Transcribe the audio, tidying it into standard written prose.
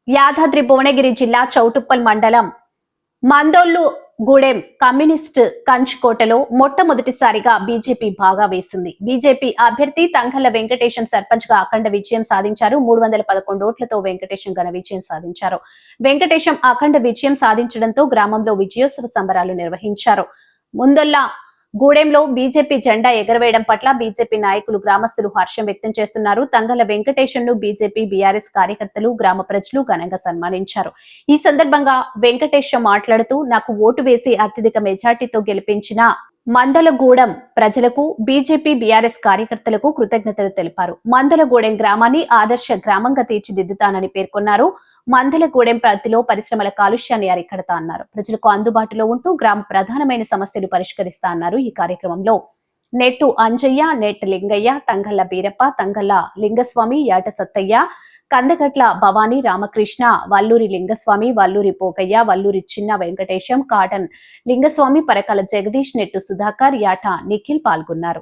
యాదాద్రి భువనగిరి జిల్లా చౌటుప్పల్ మండలం మందోళ్లు గూడెం కమ్యూనిస్ట్ కంచుకోటలో మొట్టమొదటిసారిగా బీజేపీ బాగా వేసింది. బీజేపీ అభ్యర్థి తంగళ్ల వెంకటేశం సర్పంచ్ గా అఖండ విజయం సాధించారు. 311 ఓట్లతో వెంకటేశం ఘన విజయం సాధించారు. వెంకటేశం అఖండ విజయం సాధించడంతో గ్రామంలో విజయోత్సవ సంబరాలు నిర్వహించారు. ముందొల్ల గూడెంలో బీజేపీ జెండా ఎగరవేయడం పట్ల బీజేపీ నాయకులు గ్రామస్తులు హర్షం వ్యక్తం చేస్తున్నారు. తంగళ్ల వెంకటేశంను బీజేపీ బీఆర్ఎస్ కార్యకర్తలు గ్రామ ప్రజలు ఘనంగా సన్మానించారు. ఈ సందర్భంగా వెంకటేశం మాట్లాడుతూ నాకు ఓటు వేసి అత్యధిక మెజార్టీతో గెలిపించిన మందలగూడెం ప్రజలకు బీజేపీ బీఆర్ఎస్ కార్యకర్తలకు కృతజ్ఞతలు తెలిపారు. మందలగూడెం గ్రామాన్ని ఆదర్శ గ్రామంగా తీర్చిదిద్దుతానని పేర్కొన్నారు. మందలగూడెం పరిధిలో పరిశ్రమల కాలుష్యాన్ని అరికడతా అన్నారు. ప్రజలకు అందుబాటులో ఉంటూ గ్రామ ప్రధానమైన సమస్యలు పరిష్కరిస్తా అన్నారు. ఈ కార్యక్రమంలో నెట్టు అంజయ్య, నెట్ లింగయ్య, తంగళ్ల బీరప్ప, తంగళ్ల లింగస్వామి, యాట సత్తయ్య, కందగట్ల భవానీ, రామకృష్ణ, వల్లూరి లింగస్వామి, వల్లూరి పోగయ్య, వల్లూరి చిన్న వెంకటేశం, కాటన్ లింగస్వామి, పరకాల జగదీష్, నెట్టు సుధాకర్, యాట నిఖిల్ పాల్గొన్నారు.